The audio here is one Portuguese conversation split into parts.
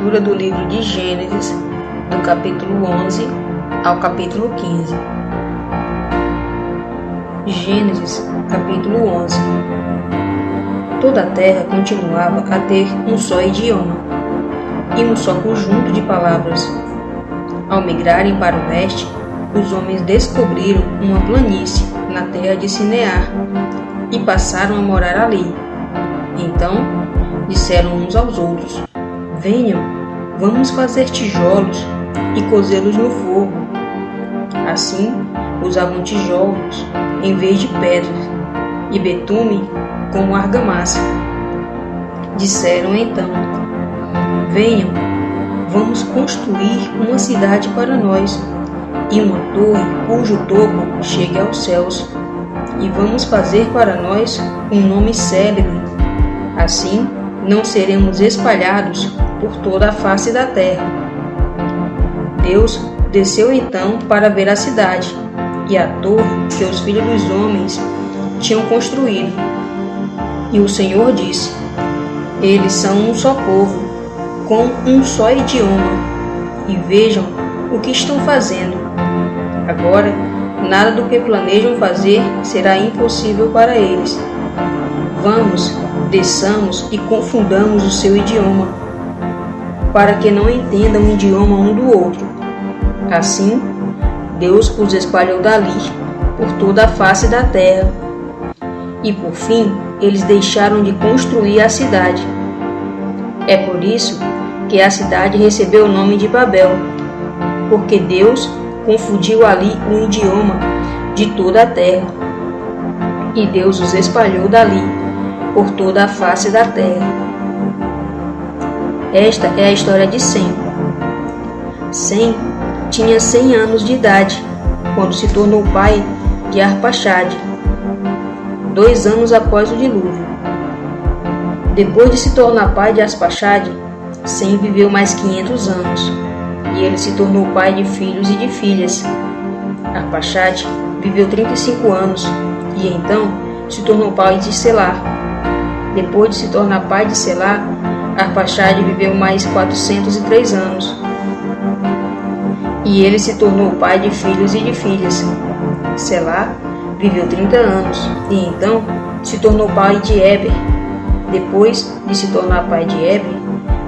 Leitura do livro de Gênesis, do capítulo 11 ao capítulo 15. Gênesis, capítulo 11. Toda a terra continuava a ter um só idioma e um só conjunto de palavras. Ao migrarem para o leste, os homens descobriram uma planície na terra de Sinear e passaram a morar ali. Então disseram uns aos outros: venham, vamos fazer tijolos e cozê-los no fogo. Assim, usavam tijolos em vez de pedras e betume como argamassa. Disseram então: venham, vamos construir uma cidade para nós e uma torre cujo topo chegue aos céus, e vamos fazer para nós um nome célebre. Assim, não seremos espalhados por toda a face da terra. Deus desceu então para ver a cidade e a torre que os filhos dos homens tinham construído. E o Senhor disse: eles são um só povo, com um só idioma, e vejam o que estão fazendo. Agora, nada do que planejam fazer será impossível para eles. Vamos, desçamos e confundamos o seu idioma, para que não entendam o idioma um do outro. Assim, Deus os espalhou dali por toda a face da terra. E por fim, eles deixaram de construir a cidade. É por isso que a cidade recebeu o nome de Babel, porque Deus confundiu ali o idioma de toda a terra. E Deus os espalhou dali por toda a face da terra. Esta é a história de Sem. Sem tinha 100 anos de idade quando se tornou pai de Arpaxade, 2 anos após o dilúvio. Depois de se tornar pai de Arpaxade, Sem viveu mais 500 anos, e ele se tornou pai de filhos e de filhas. Arpaxade viveu 35 anos, e então se tornou pai de Selá. Depois de se tornar pai de Selá, Arpaxade viveu mais 403 anos, e ele se tornou pai de filhos e de filhas. Selá viveu 30 anos, e então se tornou pai de Eber. Depois de se tornar pai de Eber,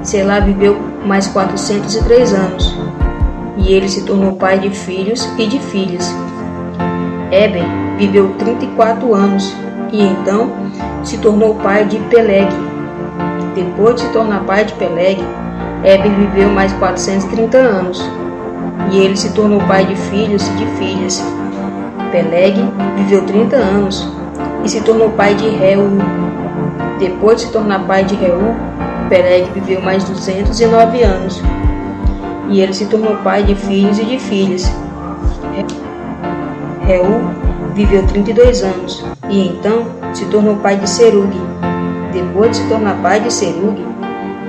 Selá viveu mais 403 anos, e ele se tornou pai de filhos e de filhas. Eber viveu 34 anos, e então se tornou pai de Peleg. Depois de se tornar pai de Peleg, Eber viveu mais 430 anos, e ele se tornou pai de filhos e de filhas. Peleg viveu 30 anos e se tornou pai de Reu. Depois de se tornar pai de Reu, Peleg viveu mais 209 anos, e ele se tornou pai de filhos e de filhas. Reu viveu 32 anos, e então se tornou pai de Serug. Depois de se tornar pai de Serug,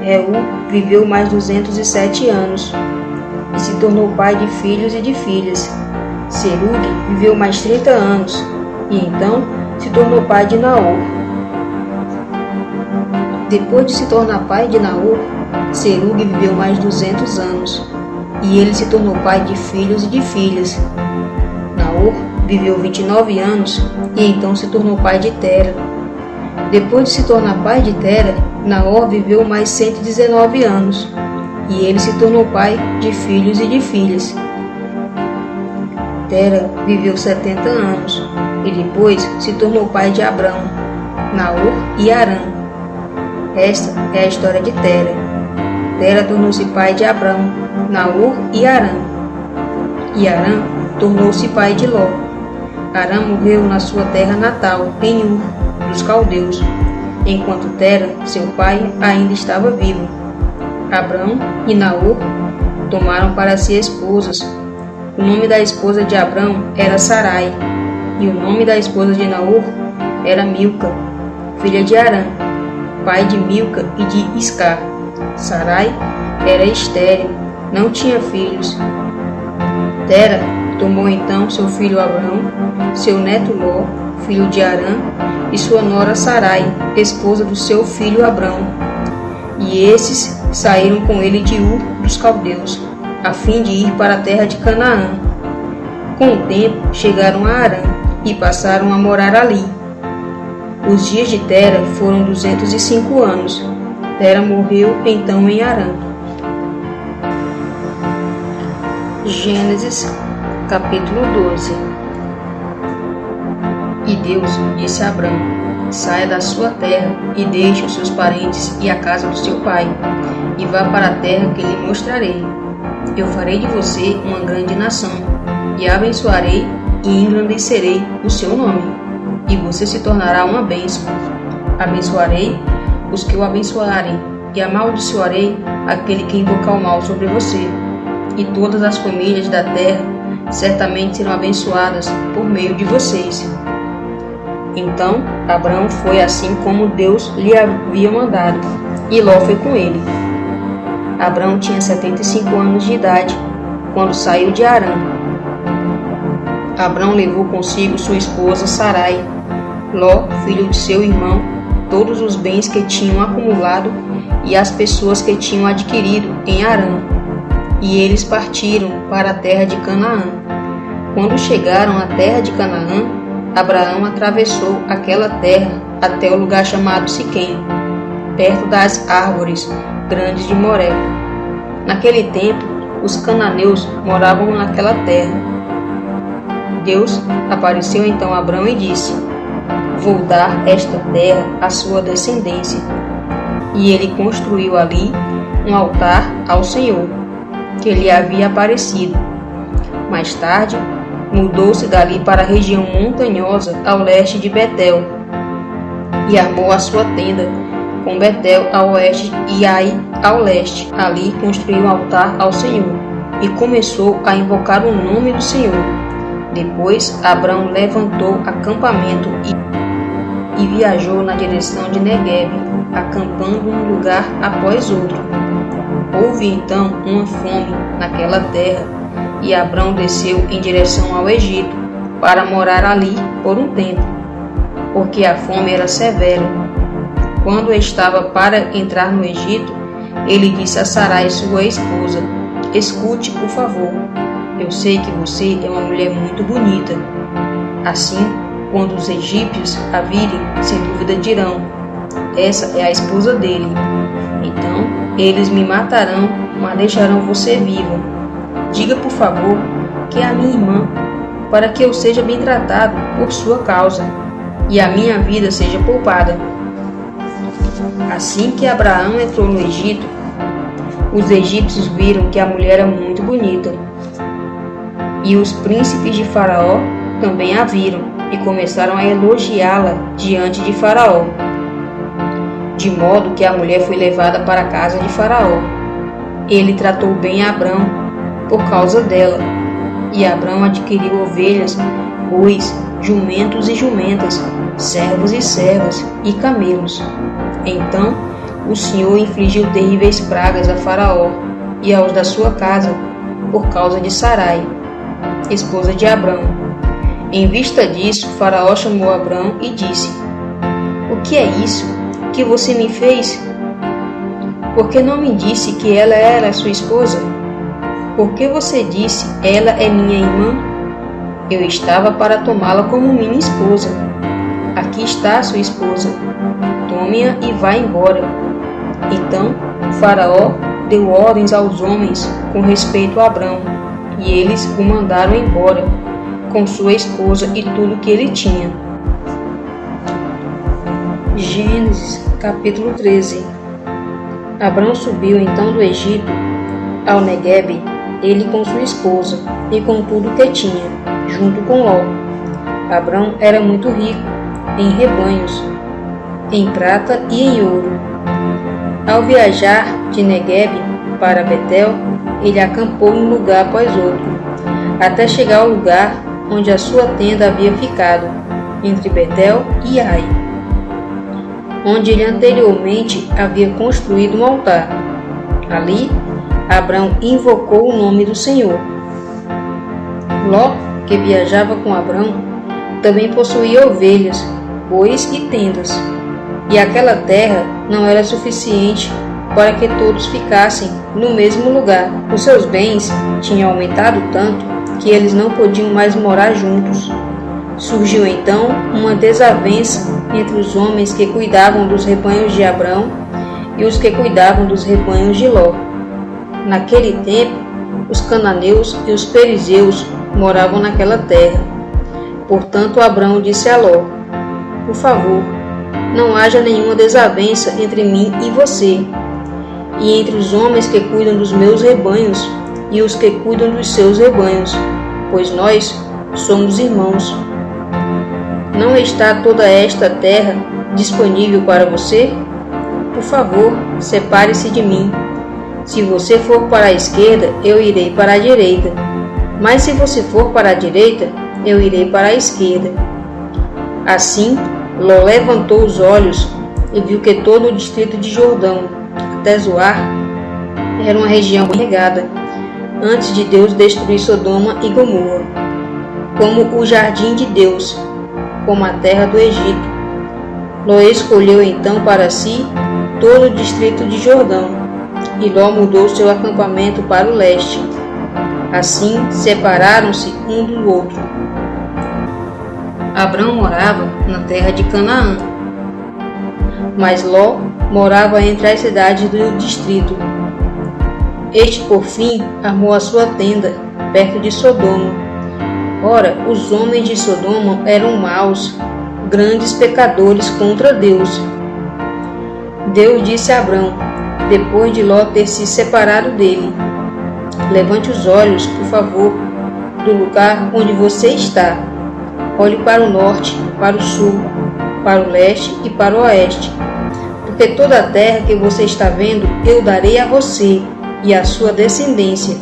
Reu viveu mais 207 anos, e se tornou pai de filhos e de filhas. Serug viveu mais 30 anos, e então se tornou pai de Naor. Depois de se tornar pai de Naor, Serug viveu mais 200 anos, e ele se tornou pai de filhos e de filhas. Naor viveu 29 anos, e então se tornou pai de Tera. Depois de se tornar pai de Tera, Naor viveu mais 119 anos, e ele se tornou pai de filhos e de filhas. Tera viveu 70 anos, e depois se tornou pai de Abrão, Naor e Harã. Esta é a história de Tera. Tera tornou-se pai de Abrão, Naor e Harã. E Harã tornou-se pai de Ló. Harã morreu na sua terra natal, em Ur, dos caldeus, enquanto Tera, seu pai, ainda estava vivo. Abrão e Naor tomaram para si esposas. O nome da esposa de Abrão era Sarai, e o nome da esposa de Naor era Milca, filha de Harã, pai de Milca e de Iscar. Sarai era estéril, não tinha filhos. Tera tomou então seu filho Abrão, seu neto Ló, filho de Harã, e sua nora Sarai, esposa do seu filho Abrão. E esses saíram com ele de Ur dos Caldeus, a fim de ir para a terra de Canaã. Com o tempo, chegaram a Harã e passaram a morar ali. Os dias de Tera foram 205 anos. Tera morreu então em Harã. Gênesis, capítulo 12. E Deus disse a Abrão: saia da sua terra e deixe os seus parentes e a casa do seu pai, e vá para a terra que lhe mostrarei. Eu farei de você uma grande nação, e abençoarei e engrandecerei o seu nome, e você se tornará uma bênção. Abençoarei os que o abençoarem, e amaldiçoarei aquele que invocar o mal sobre você. E todas as famílias da terra certamente serão abençoadas por meio de vocês. Então Abrão foi assim como Deus lhe havia mandado, e Ló foi com ele. Abrão tinha 75 anos de idade quando saiu de Harã. Abrão levou consigo sua esposa Sarai, Ló, filho de seu irmão, todos os bens que tinham acumulado e as pessoas que tinham adquirido em Harã. E eles partiram para a terra de Canaã. Quando chegaram à terra de Canaã, Abraão atravessou aquela terra até o lugar chamado Siquém, perto das árvores grandes de Moré. Naquele tempo, os cananeus moravam naquela terra. Deus apareceu então a Abrão e disse: vou dar esta terra à sua descendência. E ele construiu ali um altar ao Senhor, que lhe havia aparecido. Mais tarde, mudou-se dali para a região montanhosa ao leste de Betel, e armou a sua tenda com Betel ao oeste e Ai ao leste. Ali construiu um altar ao Senhor, e começou a invocar o nome do Senhor. Depois, Abrão levantou acampamento e viajou na direção de Neguebe, acampando um lugar após outro. Houve então uma fome naquela terra, e Abrão desceu em direção ao Egito para morar ali por um tempo, porque a fome era severa. Quando estava para entrar no Egito, ele disse a Sarai, sua esposa: escute, por favor, eu sei que você é uma mulher muito bonita. Assim, quando os egípcios a virem, sem dúvida dirão: essa é a esposa dele. Então, eles me matarão, mas deixarão você viva. Diga, por favor, que é a minha irmã, para que eu seja bem tratado por sua causa, e a minha vida seja poupada. Assim que Abraão entrou no Egito, os egípcios viram que a mulher era muito bonita. E os príncipes de Faraó também a viram e começaram a elogiá-la diante de Faraó. De modo que a mulher foi levada para a casa de Faraó. Ele tratou bem Abrão por causa dela, e Abrão adquiriu ovelhas, bois, jumentos e jumentas, servos e servas e camelos. Então o Senhor infligiu terríveis pragas a Faraó e aos da sua casa por causa de Sarai, esposa de Abrão. Em vista disso, Faraó chamou Abrão e disse: o que é isso que você me fez? Por que não me disse que ela era sua esposa? Por que você disse: ela é minha irmã? Eu estava para tomá-la como minha esposa. Aqui está a sua esposa. Tome-a e vá embora. Então Faraó deu ordens aos homens com respeito a Abrão, e eles o mandaram embora, com sua esposa e tudo que ele tinha. Gênesis, capítulo 13. Abrão subiu então do Egito ao Neguebe, ele com sua esposa e com tudo que tinha, junto com Ló. Abrão era muito rico em rebanhos, em prata e em ouro. Ao viajar de Neguebe para Betel, ele acampou em um lugar após outro, até chegar ao lugar onde a sua tenda havia ficado, entre Betel e Ai, onde ele anteriormente havia construído um altar. Ali, Abrão invocou o nome do Senhor. Ló, que viajava com Abrão, também possuía ovelhas, bois e tendas, e aquela terra não era suficiente para que todos ficassem no mesmo lugar. Os seus bens tinham aumentado tanto que eles não podiam mais morar juntos. Surgiu então uma desavença entre os homens que cuidavam dos rebanhos de Abrão e os que cuidavam dos rebanhos de Ló. Naquele tempo, os cananeus e os perizeus moravam naquela terra. Portanto, Abrão disse a Ló: por favor, não haja nenhuma desavença entre mim e você, e entre os homens que cuidam dos meus rebanhos e os que cuidam dos seus rebanhos, pois nós somos irmãos. Não está toda esta terra disponível para você? Por favor, separe-se de mim. Se você for para a esquerda, eu irei para a direita. Mas se você for para a direita, eu irei para a esquerda. Assim, Ló levantou os olhos e viu que todo o distrito de Jordão, até Zoar, era uma região regada, antes de Deus destruir Sodoma e Gomorra, como o jardim de Deus, como a terra do Egito. Ló escolheu então para si todo o distrito de Jordão, e Ló mudou seu acampamento para o leste. Assim separaram-se um do outro. Abrão morava na terra de Canaã, mas Ló morava entre as cidades do distrito. Este, por fim, armou a sua tenda perto de Sodoma. Ora, os homens de Sodoma eram maus, grandes pecadores contra Deus. Deus disse a Abrão, depois de Ló ter se separado dele: levante os olhos, por favor, do lugar onde você está. Olhe para o norte, para o sul, para o leste e para o oeste, porque toda a terra que você está vendo eu darei a você e à sua descendência,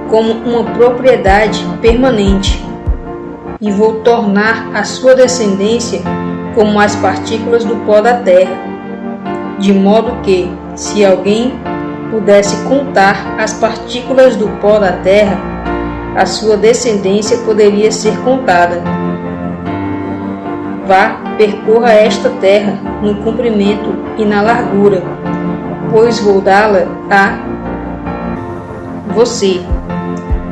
como uma propriedade permanente, e vou tornar a sua descendência como as partículas do pó da terra, de modo que, se alguém pudesse contar as partículas do pó da terra, a sua descendência poderia ser contada. Vá, percorra esta terra no comprimento e na largura, pois vou dá-la a você.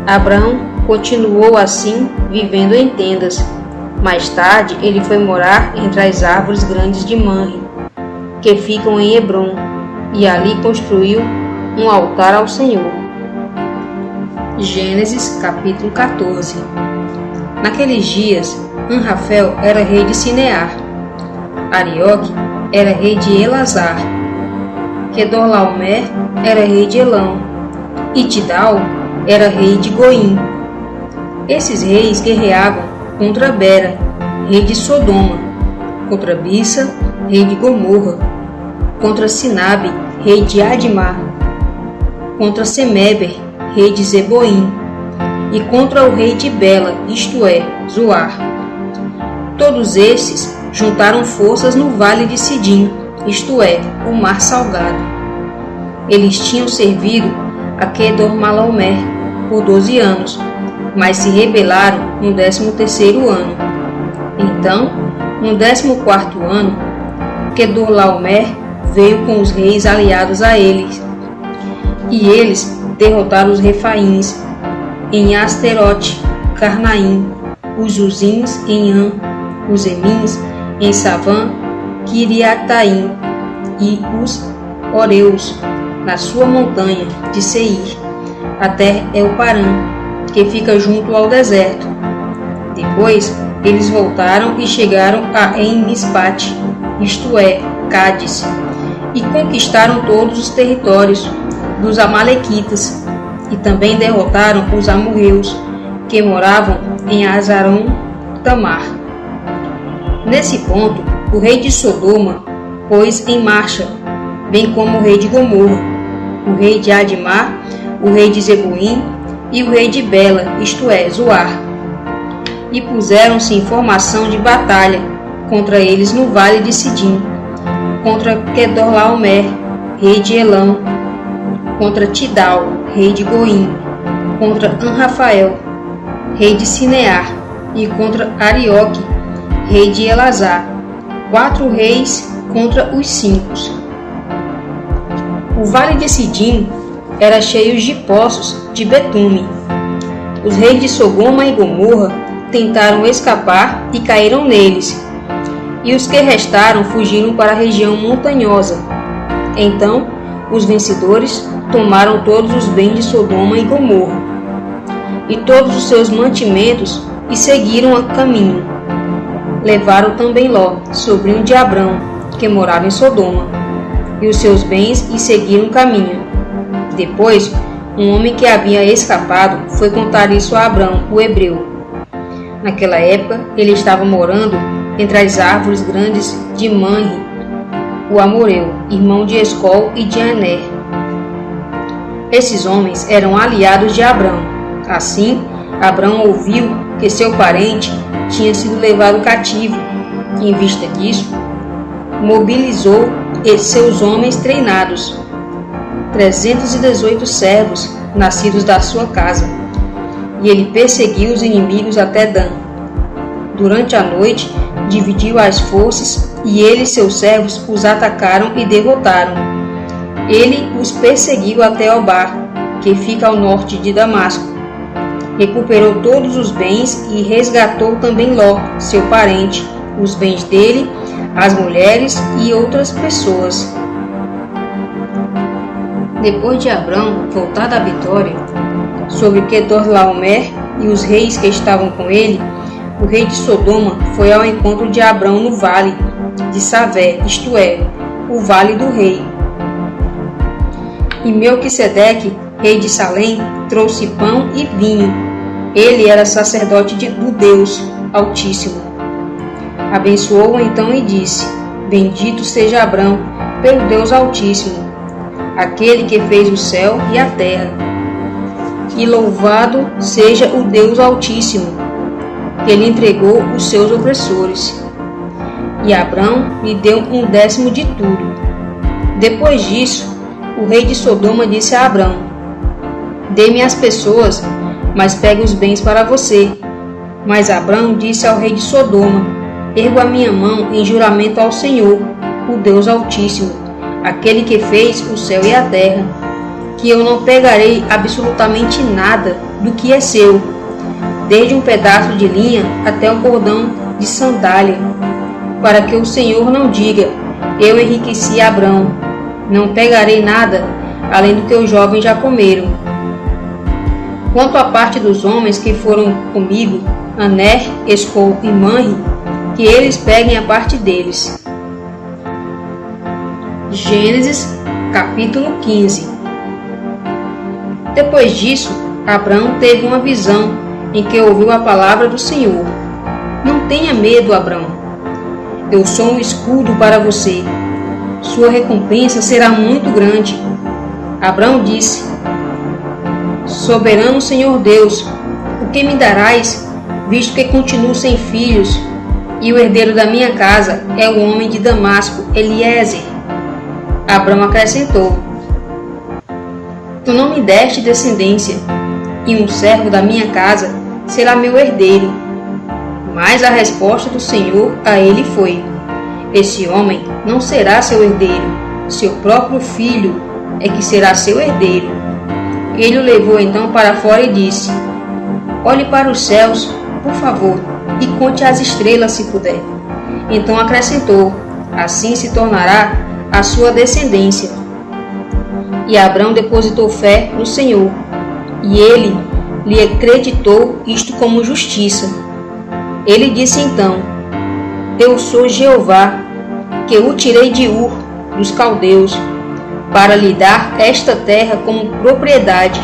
Abrão continuou assim, vivendo em tendas. Mais tarde, ele foi morar entre as árvores grandes de Manre, que ficam em Hebrom, e ali construiu um altar ao Senhor. Gênesis capítulo 14. Naqueles dias, Anrafel era rei de Sinear, Arioque era rei de Elazar, Quedorlaomer era rei de Elão, e Tidal era rei de Goim. Esses reis guerreavam contra Bera, rei de Sodoma, contra Bisa, rei de Gomorra, contra Sinabe, rei de Admá, contra Semeber, rei de Zeboim, e contra o rei de Bela, isto é, Zoar. Todos esses juntaram forças no vale de Sidim, isto é, o mar salgado. Eles tinham servido a Quedorlaomer por 12 anos, mas se rebelaram no 13º ano. Então, no 14º ano, Quedorlaomer veio com os reis aliados a eles, e eles derrotaram os Refaíns em Asterote, Carnaim, os Zuzins em An, os Emins em Savã, Quiriataim, e os Oreus na sua montanha de Seir, até Elparã, que fica junto ao deserto. Depois eles voltaram e chegaram a En-Mispate, isto é, Cádiz, e conquistaram todos os territórios dos Amalequitas, e também derrotaram os amorreus, que moravam em Azarão-Tamar. Nesse ponto, o rei de Sodoma pôs em marcha, bem como o rei de Gomorra, o rei de Admá, o rei de Zeboim e o rei de Bela, isto é, Zoar, e puseram-se em formação de batalha contra eles no vale de Sidim, contra Quedorlaomer, rei de Elão, contra Tidal, rei de Goim, contra Anrafael, rei de Sinear, e contra Arioque, rei de Elazar, 4 reis contra os 5. O vale de Sidim era cheio de poços de betume. Os reis de Sodoma e Gomorra tentaram escapar e caíram neles, e os que restaram fugiram para a região montanhosa. Então, os vencedores tomaram todos os bens de Sodoma e Gomorra, e todos os seus mantimentos, e seguiram a caminho. Levaram também Ló, sobrinho de Abrão, que morava em Sodoma, e os seus bens, e seguiram o caminho. Depois, um homem que havia escapado foi contar isso a Abrão, o hebreu. Naquela época, ele estava morando entre as árvores grandes de Manre, o amoreu, irmão de Escol e de Aner. Esses homens eram aliados de Abrão. Assim, Abrão ouviu que seu parente tinha sido levado cativo. Em vista disso, mobilizou seus homens treinados, 318 servos nascidos da sua casa, e ele perseguiu os inimigos até Dan. Durante a noite, dividiu as forças, e ele e seus servos os atacaram e derrotaram. Ele os perseguiu até Obar, que fica ao norte de Damasco. Recuperou todos os bens e resgatou também Ló, seu parente, os bens dele, as mulheres e outras pessoas. Depois de Abrão voltar da vitória sobre Quedorlaomer e os reis que estavam com ele, o rei de Sodoma foi ao encontro de Abrão no vale de Savé, isto é, o vale do rei. E Melquisedeque, rei de Salém, trouxe pão e vinho. Ele era sacerdote do Deus Altíssimo. Abençoou-o então e disse: Bendito seja Abrão pelo Deus Altíssimo, aquele que fez o céu e a terra. E louvado seja o Deus Altíssimo, que lhe entregou os seus opressores. E Abrão lhe deu 1/10 de tudo. Depois disso, o rei de Sodoma disse a Abrão: Dê-me as pessoas, mas pegue os bens para você. Mas Abrão disse ao rei de Sodoma: Ergo a minha mão em juramento ao Senhor, o Deus Altíssimo, aquele que fez o céu e a terra, que eu não pegarei absolutamente nada do que é seu, desde um pedaço de linha até um cordão de sandália, para que o Senhor não diga: Eu enriqueci Abrão. Não pegarei nada além do que os jovens já comeram. Quanto à parte dos homens que foram comigo, Aner, Escol e Manre, que eles peguem a parte deles. Gênesis, capítulo 15. Depois disso, Abrão teve uma visão em que ouviu a palavra do Senhor: Não tenha medo, Abrão. Eu sou um escudo para você. Sua recompensa será muito grande. Abrão disse: Soberano Senhor Deus, o que me darás, visto que continuo sem filhos, e o herdeiro da minha casa é o homem de Damasco, Eliezer? Abrão acrescentou: Tu não me deste descendência, e um servo da minha casa será meu herdeiro. Mas a resposta do Senhor a ele foi: Esse homem não será seu herdeiro, seu próprio filho é que será seu herdeiro. Ele o levou então para fora e disse: Olhe para os céus, por favor, e conte as estrelas se puder. Então acrescentou: Assim se tornará a sua descendência. E Abrão depositou fé no Senhor, e ele lhe acreditou isto como justiça. Ele disse então: Eu sou Jeová, que o tirei de Ur, dos caldeus, para lhe dar esta terra como propriedade.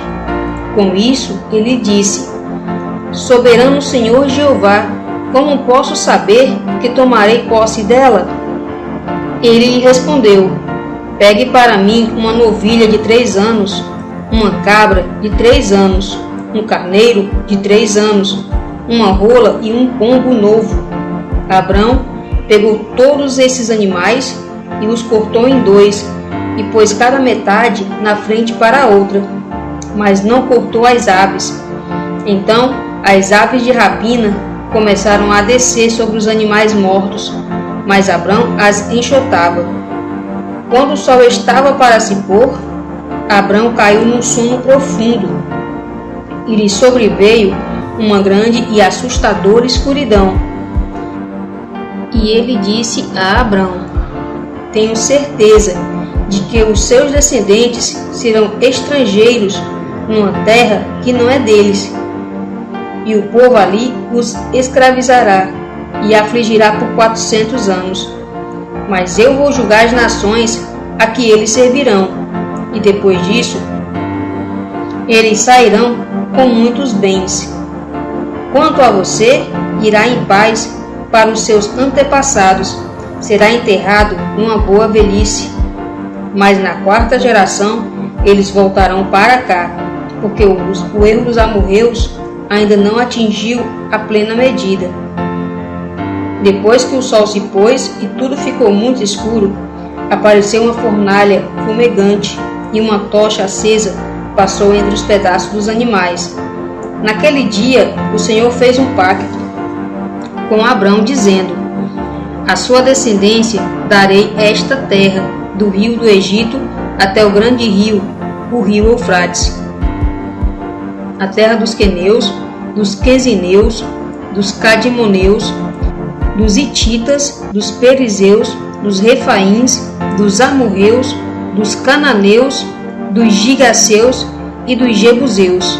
Com isso, ele disse: Soberano Senhor Jeová, como posso saber que tomarei posse dela? Ele lhe respondeu: Pegue para mim uma novilha de 3 anos, uma cabra de 3 anos, um carneiro de 3 anos, uma rola e um pombo novo. Abrão pegou todos esses animais e os cortou em 2, e pôs cada metade na frente para a outra, mas não cortou as aves. Então as aves de rapina começaram a descer sobre os animais mortos, mas Abrão as enxotava. Quando o sol estava para se pôr, Abrão caiu num sono profundo e lhe sobreveio uma grande e assustadora escuridão. E ele disse a Abrão: tenho certeza de que os seus descendentes serão estrangeiros numa terra que não é deles, e o povo ali os escravizará e afligirá por 400 anos. Mas eu vou julgar as nações a que eles servirão, e depois disso eles sairão com muitos bens. Quanto a você, irá em paz para os seus antepassados, será enterrado numa boa velhice. Mas na 4ª geração eles voltarão para cá, porque o erro dos amorreus ainda não atingiu a plena medida. Depois que o sol se pôs e tudo ficou muito escuro, apareceu uma fornalha fumegante e uma tocha acesa passou entre os pedaços dos animais. Naquele dia, o Senhor fez um pacto com Abrão, dizendo: à sua descendência darei esta terra, do rio do Egito até o grande rio, o rio Eufrates, a terra dos queneus, dos quezineus, dos cadimoneus, dos hititas, dos perizeus, dos refaíns, dos amorreus, dos cananeus, dos gigaseus e dos jebuseus.